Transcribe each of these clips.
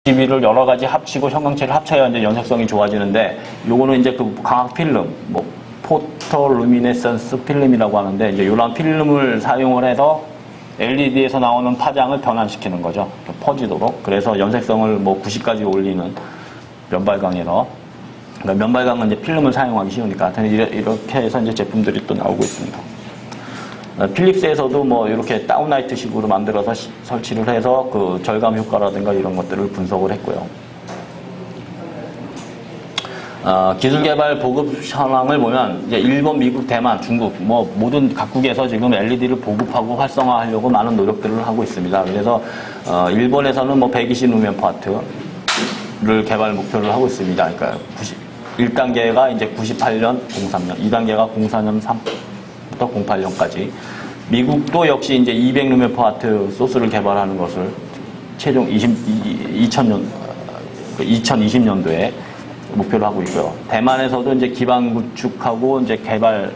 RGB를 여러 가지 합치고 형광체를 합쳐야 이제 연색성이 좋아지는데, 요거는 이제 그 광학 필름, 뭐 포토루미네선스 필름이라고 하는데, 이제 이런 필름을 사용을 해서 LED에서 나오는 파장을 변환시키는 거죠. 퍼지도록. 그래서 연색성을 뭐 90까지 올리는 면발광에서. 그러니까 면발광은 이제 필름을 사용하기 쉬우니까. 하여튼 이렇게 해서 이제 제품들이 또 나오고 있습니다. 필립스에서도 뭐 이렇게 다운라이트 식으로 만들어서 설치를 해서 그 절감 효과라든가 이런 것들을 분석을 했고요. 기술 개발 보급 현황을 보면 이제 일본, 미국, 대만, 중국 뭐 모든 각국에서 지금 LED를 보급하고 활성화하려고 많은 노력들을 하고 있습니다. 그래서 일본에서는 뭐 126mm 를 개발 목표를 하고 있습니다. 그러니까 1단계가 이제 98년, 03년, 2단계가 04년 3부터 08년까지. 미국도 역시 이제 200mm 소스를 개발하는 것을 최종 2020년도에 목표로 하고 있고요. 대만에서도 이제 기반 구축하고 이제 개발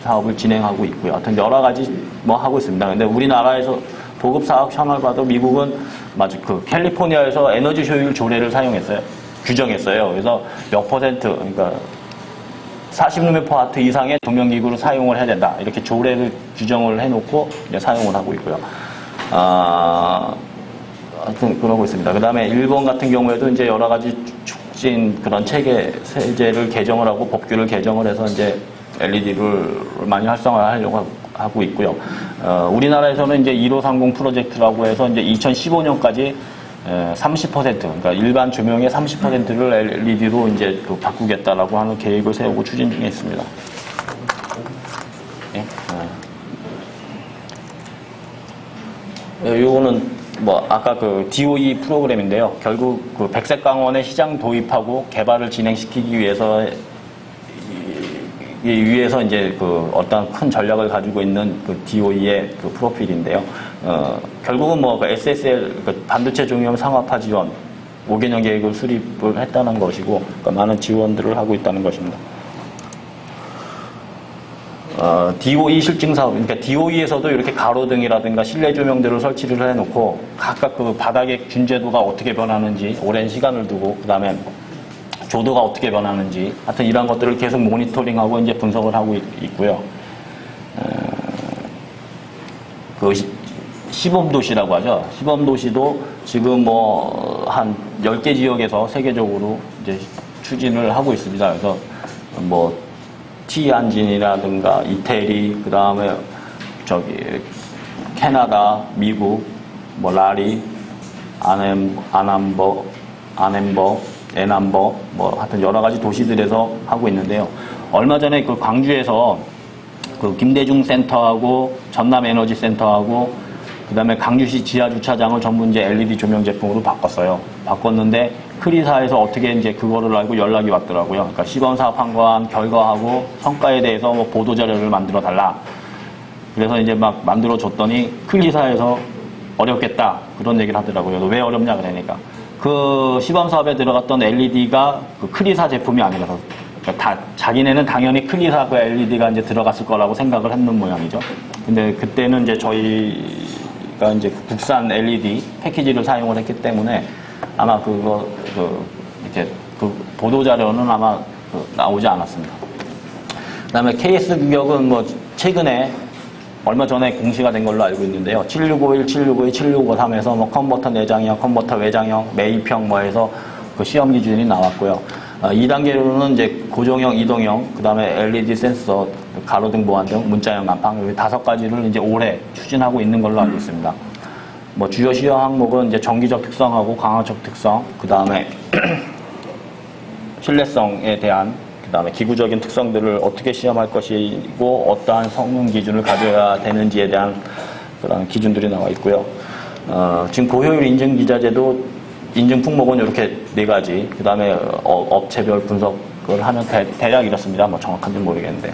사업을 진행하고 있고요. 하여튼 여러 가지 뭐 하고 있습니다. 근데 우리나라에서 보급 사업 현황을 봐도 미국은 마치 그 캘리포니아에서 에너지 효율 조례를 사용했어요. 규정했어요. 그래서 몇 퍼센트, 그러니까 40mm 이상의 조명기구를 사용을 해야 된다. 이렇게 조례를 규정을 해놓고 이제 사용을 하고 있고요. 하여튼 그러고 있습니다. 그 다음에 일본 같은 경우에도 이제 여러 가지 촉진 그런 체계, 세제를 개정을 하고 법규를 개정을 해서 이제 LED를 많이 활성화하려고 하고 있고요. 우리나라에서는 이제 1530 프로젝트라고 해서 이제 2015년까지 30%, 그러니까 일반 조명의 30%를 LED로 이제 또 바꾸겠다라고 하는 계획을 세우고 추진 중에 있습니다. 요거는 뭐 아까 그 DOE 프로그램인데요. 결국 그 백색 광원의 시장 도입하고 개발을 진행시키기 위해서 이제 그 어떤 큰 전략을 가지고 있는 그 DOE의 그 프로필인데요. 결국은 뭐 그 SSL 그 반도체 종용 상업화 지원 5개년 계획을 수립을 했다는 것이고, 그러니까 많은 지원들을 하고 있다는 것입니다. DOE 실증 사업, 그러니까 DOE에서도 이렇게 가로등이라든가 실내 조명들을 설치를 해놓고 각각 그 바닥의 균제도가 어떻게 변하는지 오랜 시간을 두고, 그 다음에 조도가 어떻게 변하는지, 하여튼 이런 것들을 계속 모니터링하고 이제 분석을 하고 있고요. 그 시범도시라고 하죠. 시범도시도 지금 뭐 한 10개 지역에서 세계적으로 이제 추진을 하고 있습니다. 그래서 뭐 티안진이라든가 이태리, 그 다음에 저기 캐나다, 미국, 뭐 라리, 아남버, 에남버, 뭐 하여튼 여러 가지 도시들에서 하고 있는데요. 얼마 전에 그 광주에서 그 김대중 센터하고 전남 에너지 센터하고 그 다음에 강주시 지하 주차장을 전부 이제 LED 조명 제품으로 바꿨어요. 바꿨는데 크리사에서 어떻게 이제 그거를 알고 연락이 왔더라고요. 그러니까 시범 사업 한 거 한 결과하고 성과에 대해서 뭐 보도 자료를 만들어 달라. 그래서 이제 막 만들어 줬더니 크리사에서 어렵겠다 그런 얘기를 하더라고요. 왜 어렵냐 그러니까 그 시범 사업에 들어갔던 LED가 그 크리사 제품이 아니라서, 그러니까 자기네는 당연히 크리사 그 LED가 이제 들어갔을 거라고 생각을 했는 모양이죠. 근데 그때는 이제 저희가 이제 국산 LED 패키지를 사용을 했기 때문에 아마 이렇게 그 보도 자료는 아마 나오지 않았습니다. 그 다음에 KS 규격은 뭐 최근에 얼마 전에 공시가 된 걸로 알고 있는데요. 7651, 7652, 7653에서 뭐 컨버터 내장형, 컨버터 외장형, 매입형 뭐 해서 그 시험 기준이 나왔고요. 2단계로는 이제 고정형, 이동형, 그 다음에 LED 센서, 가로등 보안등, 문자형 난방, 이 5가지를 이제 올해 추진하고 있는 걸로 알고 있습니다. 뭐 주요 시험 항목은 이제 정기적 특성하고 강화적 특성, 그 다음에 신뢰성에 대한, 그 다음에 기구적인 특성들을 어떻게 시험할 것이고 어떠한 성능 기준을 가져야 되는지에 대한 그런 기준들이 나와 있고요. 지금 고효율 인증 기자재도 인증 품목은 이렇게 4가지, 그 다음에 업체별 분석을 하면 대략 이렇습니다. 뭐 정확한지는 모르겠는데.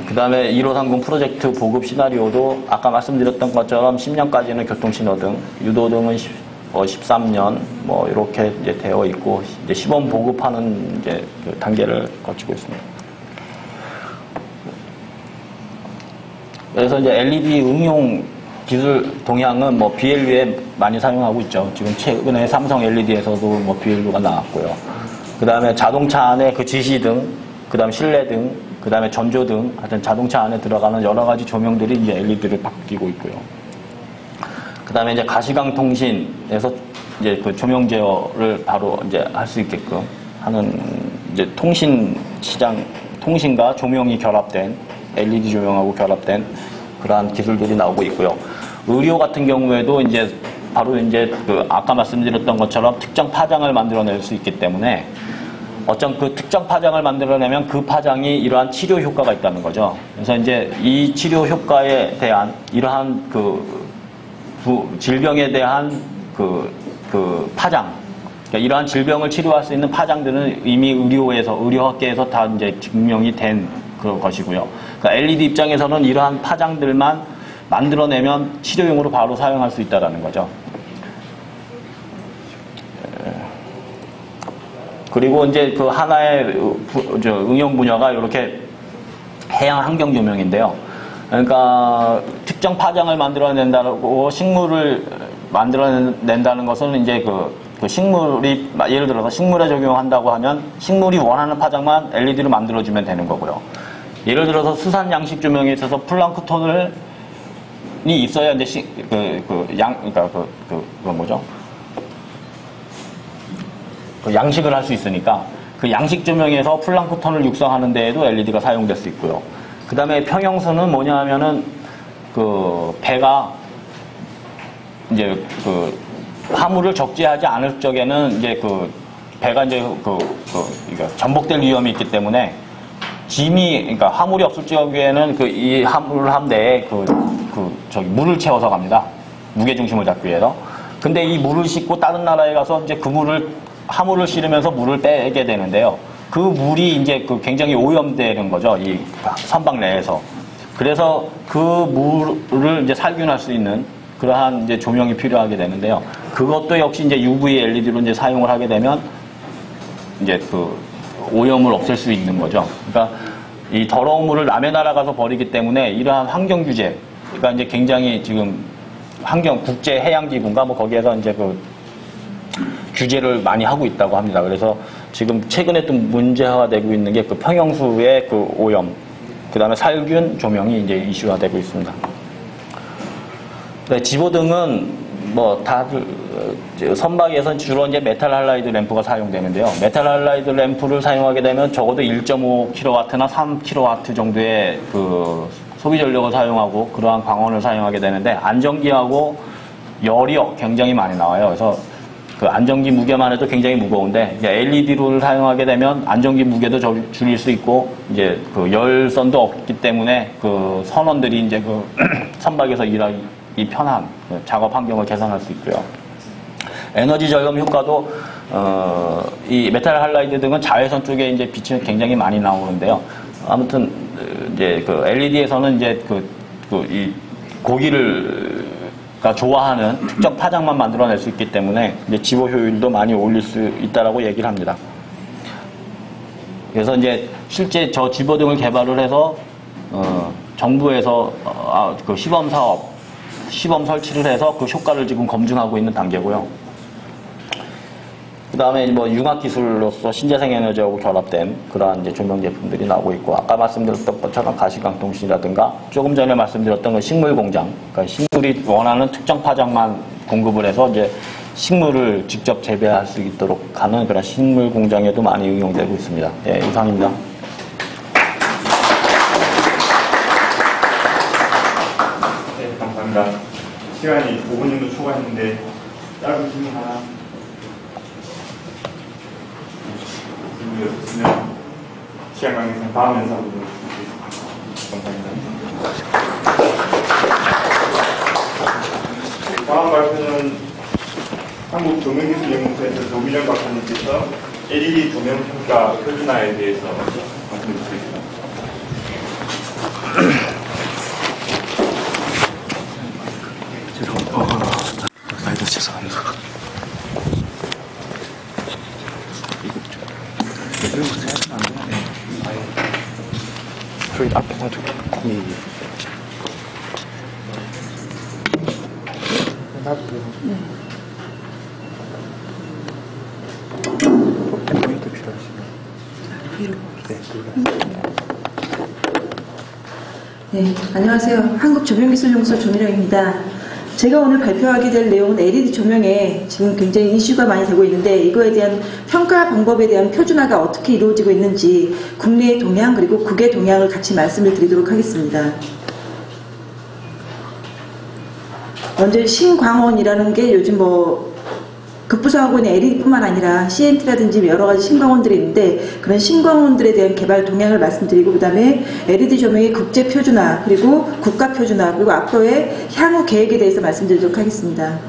그 다음에 1530 프로젝트 보급 시나리오도 아까 말씀드렸던 것처럼 10년까지는 교통신호등, 유도등은 13년, 뭐, 이렇게 이제 되어 있고, 이제 시범 보급하는 이제 그 단계를 거치고 있습니다. 그래서 이제 LED 응용 기술 동향은 뭐 BLU에 많이 사용하고 있죠. 지금 최근에 삼성 LED에서도 뭐 BLU가 나왔고요. 그 다음에 자동차 안에 그 지시등, 그 다음에 실내등, 그 다음에 전조등, 하여튼 자동차 안에 들어가는 여러 가지 조명들이 이제 LED를 바뀌고 있고요. 그 다음에 이제 가시광 통신에서 이제 그 조명 제어를 바로 이제 할 수 있게끔 하는 이제 통신 시장, 통신과 조명이 결합된 LED 조명하고 결합된 그러한 기술들이 나오고 있고요. 의료 같은 경우에도 이제 바로 이제 그 아까 말씀드렸던 것처럼 특정 파장을 만들어낼 수 있기 때문에 어떤 그 특정 파장을 만들어내면 그 파장이 이러한 치료 효과가 있다는 거죠. 그래서 이제 이 치료 효과에 대한 이러한 그 질병에 대한 그 파장, 그러니까 이러한 질병을 치료할 수 있는 파장들은 이미 의료학계에서 다 이제 증명이 된 그런 것이고요. 그러니까 LED 입장에서는 이러한 파장들만 만들어내면 치료용으로 바로 사용할 수 있다는 거죠. 그리고 이제 그 하나의 응용 분야가 이렇게 해양 환경 조명인데요. 그러니까 특정 파장을 만들어낸다고 식물을 만들어낸다는 것은 이제 그 식물이 예를 들어서 식물에 적용한다고 하면 식물이 원하는 파장만 LED로 만들어주면 되는 거고요. 예를 들어서 수산 양식 조명에 있어서 플랑크톤이 있어야 이제 그러니까 그건 뭐죠? 그 양식을 할 수 있으니까 그 양식 조명에서 플랑크톤을 육성하는 데에도 LED가 사용될 수 있고요. 그 다음에 평형수는 뭐냐 하면은 그 배가 이제 그 화물을 적재하지 않을 적에는 이제 그 배가 이제 그러니까 전복될 위험이 있기 때문에 그러니까 화물이 없을 적에는 이 화물 함대에 물을 채워서 갑니다. 무게 중심을 잡기 위해서. 근데 이 물을 싣고 다른 나라에 가서 이제 화물을 실으면서 물을 빼게 되는데요. 그 물이 이제 굉장히 오염되는 거죠. 이 선박 내에서. 그래서 그 물을 이제 살균할 수 있는 그러한 이제 조명이 필요하게 되는데요. 그것도 역시 이제 UV LED로 이제 사용을 하게 되면 이제 오염을 없앨 수 있는 거죠. 그러니까 이 더러운 물을 남의 나라 가서 버리기 때문에 이러한 환경 규제가 이제 굉장히 지금 국제 해양기구인가 뭐 거기에서 이제 규제를 많이 하고 있다고 합니다. 그래서 지금 최근에 또 문제화가 되고 있는 게 평형수의 오염, 그 다음에 살균 조명이 이제 이슈화 되고 있습니다. 네, 집어등은 뭐 다들 선박에서 주로 이제 메탈 할라이드 램프가 사용되는데요. 메탈 할라이드 램프를 사용하게 되면 적어도 1.5kW나 3kW 정도의 소비 전력을 사용하고 그러한 광원을 사용하게 되는데 안전기하고 열이 굉장히 많이 나와요. 그래서 안전기 무게만 해도 굉장히 무거운데 LED를 사용하게 되면 안전기 무게도 줄일 수 있고 이제 열선도 없기 때문에 선원들이 이제 선박에서 일하기 편한 작업 환경을 개선할 수 있고요. 에너지 절감 효과도 이 메탈 할라이드 등은 자외선 쪽에 이제 빛이 굉장히 많이 나오는데요. 아무튼 이제 LED에서는 이제 이 고기가 좋아하는 특정 파장만 만들어낼 수 있기 때문에 이제 지보 효율도 많이 올릴 수 있다라고 얘기를 합니다. 그래서 이제 실제 저 지보등을 개발을 해서 정부에서 시범 설치를 해서 그 효과를 지금 검증하고 있는 단계고요. 그 다음에 뭐 융합 기술로서 신재생 에너지하고 결합된 그러한 이제 조명 제품들이 나오고 있고, 아까 말씀드렸던 것처럼 가시광 통신이라든가 조금 전에 말씀드렸던 식물 공장, 그러니까 식물이 원하는 특정 파장만 공급을 해서 이제 식물을 직접 재배할 수 있도록 하는 그런 식물 공장에도 많이 응용되고 있습니다. 예, 이상입니다. 네, 감사합니다. 시간이 5분 정도 초과했는데 짧은 질문 하나. 시간 관계상 다음 연사로 감사합니다. 다음 발표는 한국조명기술연구소에서 노미정 박사님께서 LED 조명평가 표준화에 대해서 말씀해 주시겠습니다. 나이도 죄송합니다. 저희 앞에 놔둘게. 나도 돼요. 포인트 필요하시면. 네, 안녕하세요. 한국조명기술연구소 조미령입니다. 제가 오늘 발표하게 될 내용은 LED 조명에 지금 굉장히 이슈가 많이 되고 있는데 이거에 대한 평가 방법에 대한 표준화가 어떻게 이루어지고 있는지 국내의 동향 그리고 국외 동향을 같이 말씀을 드리도록 하겠습니다. 먼저 신광원이라는 게 요즘 급부상하고 있는 LED뿐만 아니라 CNT라든지 여러 가지 신광원들이 있는데 그런 신광원들에 대한 개발 동향을 말씀드리고 그 다음에 LED 조명의 국제 표준화 그리고 국가 표준화 그리고 앞으로의 향후 계획에 대해서 말씀드리도록 하겠습니다.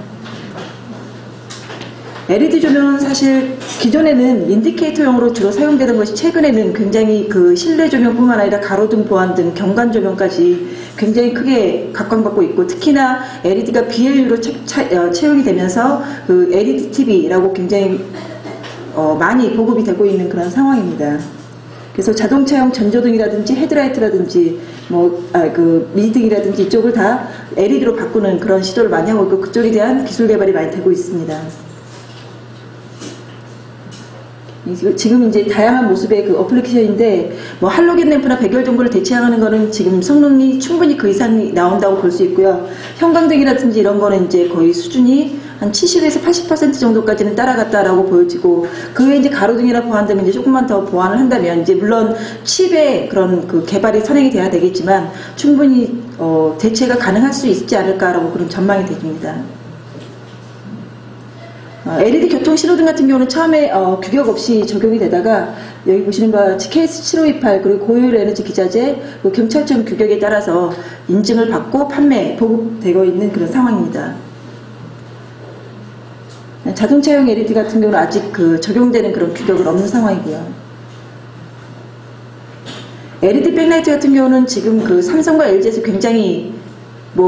LED 조명은 사실 기존에는 인디케이터용으로 주로 사용되던 것이 최근에는 굉장히 실내 조명뿐만 아니라 가로등, 보안등, 경관 조명까지 굉장히 크게 각광받고 있고 특히나 LED가 BLU로 채용이 되면서 LED TV라고 굉장히 많이 보급이 되고 있는 그런 상황입니다. 그래서 자동차용 전조등이라든지 헤드라이트라든지 미등이라든지 이쪽을 다 LED로 바꾸는 그런 시도를 많이 하고 있고 그쪽에 대한 기술 개발이 많이 되고 있습니다. 지금 이제 다양한 모습의 어플리케이션인데 할로겐 램프나 백열 전구를 대체하는 거는 지금 성능이 충분히 그 이상이 나온다고 볼 수 있고요. 형광등이라든지 이런 거는 이제 거의 수준이 한 70에서 80% 정도까지는 따라갔다라고 보여지고 그 외에 이제 가로등이나 보안등은 이제 조금만 더 보완을 한다면 이제 물론 칩의 그런 개발이 선행이 돼야 되겠지만 충분히 대체가 가능할 수 있지 않을까라고 그런 전망이 됩니다. LED 교통 신호등 같은 경우는 처음에 규격 없이 적용이 되다가 여기 보시는 바와 같이 KS7528 그리고 고효율 에너지 기자재 경찰청 규격에 따라서 인증을 받고 판매, 보급되고 있는 그런 상황입니다. 자동차용 LED 같은 경우는 아직 적용되는 그런 규격은 없는 상황이고요. LED 백라이트 같은 경우는 지금 삼성과 LG에서 굉장히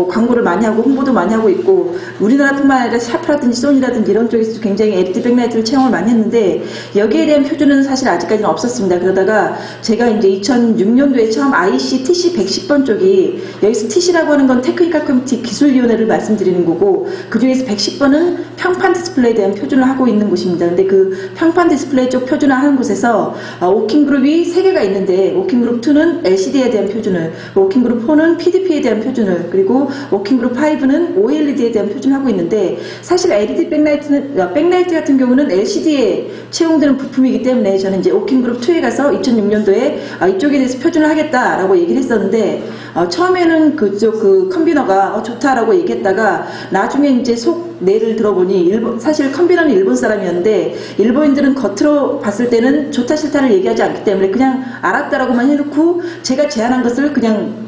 광고를 많이 하고 홍보도 많이 하고 있고 우리나라뿐만 아니라 샤프라든지 소니라든지 이런 쪽에서도 굉장히 LED 백라이트를 채용을 많이 했는데 여기에 대한 표준은 사실 아직까지는 없었습니다. 그러다가 제가 이제 2006년도에 처음 IC TC 110번 쪽이 여기서 TC라고 하는 건 테크니컬 커뮤니티 기술위원회를 말씀드리는 거고 그 중에서 110번은 평판 디스플레이에 대한 표준을 하고 있는 곳입니다. 근데 그 평판 디스플레이 쪽 표준화하는 곳에서 워킹그룹이 3개가 있는데 워킹그룹 2는 LCD에 대한 표준을, 워킹그룹 4는 PDP에 대한 표준을, 그리고 워킹그룹 5는 OLED에 대한 표준을 하고 있는데 사실 LED 백라이트 같은 경우는 LCD에 채용되는 부품이기 때문에 저는 이제 워킹그룹 2에 가서 2006년도에 이쪽에 대해서 표준을 하겠다라고 얘기를 했었는데 처음에는 그쪽 컨비너가 좋다라고 얘기했다가 나중에 이제 내를 들어보니 사실 컨비너는 일본 사람이었는데 일본인들은 겉으로 봤을 때는 좋다 싫다를 얘기하지 않기 때문에 그냥 알았다라고만 해놓고 제가 제안한 것을 그냥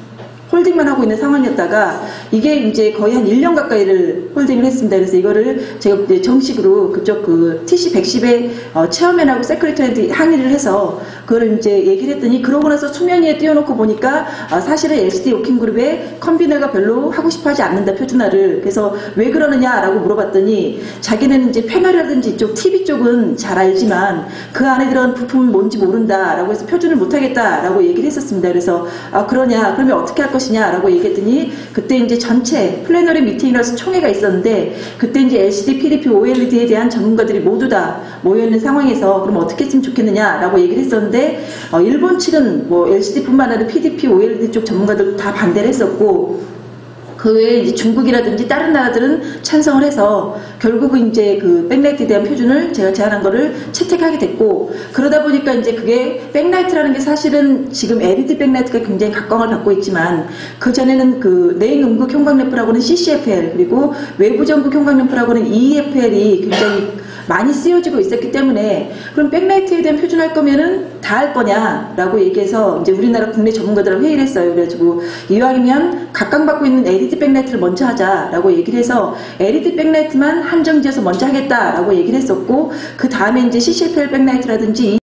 홀딩만 하고 있는 상황이었다가 이게 이제 거의 한 1년 가까이를 홀딩을 했습니다. 그래서 이거를 제가 이제 정식으로 그쪽 TC110에 체어맨하고 세크리터리한테 항의를 해서 그걸 이제 얘기를 했더니 그러고 나서 수면 위에 띄워놓고 보니까 사실은 LCD 워킹그룹에 컨비너가 별로 하고 싶어 하지 않는다 표준화를. 그래서 왜 그러느냐라고 물어봤더니 자기는 이제 패널이라든지 이쪽 TV 쪽은 잘 알지만 그 안에 들어간 부품은 뭔지 모른다라고 해서 표준을 못하겠다라고 얘기를 했었습니다. 그래서 그러냐 그러면 어떻게 할 것이냐라고 얘기했더니 그때 이제 전체 플래너리 미팅이라서 총회가 있었는데 그때 이제 LCD, PDP, OLED에 대한 전문가들이 모두 다 모여있는 상황에서 그럼 어떻게 했으면 좋겠느냐라고 얘기를 했었는데 일본 측은 LCD뿐만 아니라 PDP, OLED 쪽 전문가들도 다 반대를 했었고 그 외에 이제 중국이라든지 다른 나라들은 찬성을 해서 결국은 이제 백라이트에 대한 표준을 제가 제안한 거를 채택하게 됐고 그러다 보니까 이제 그게 백라이트라는 게 사실은 지금 LED 백라이트가 굉장히 각광을 받고 있지만 그 전에는 내인 음극 형광 램프라고는 CCFL 그리고 외부 전극 형광 램프라고는 EFL이 굉장히 많이 쓰여지고 있었기 때문에 그럼 백라이트에 대한 표준할 거면은 다 할 거냐라고 얘기해서 이제 우리나라 국내 전문가들하고 회의를 했어요. 그래가지고 이왕이면 각광받고 있는 LED 백라이트를 먼저 하자라고 얘기를 해서 LED 백라이트만 한정지어서 먼저 하겠다라고 얘기를 했었고 그 다음에 이제 CCFL 백라이트라든지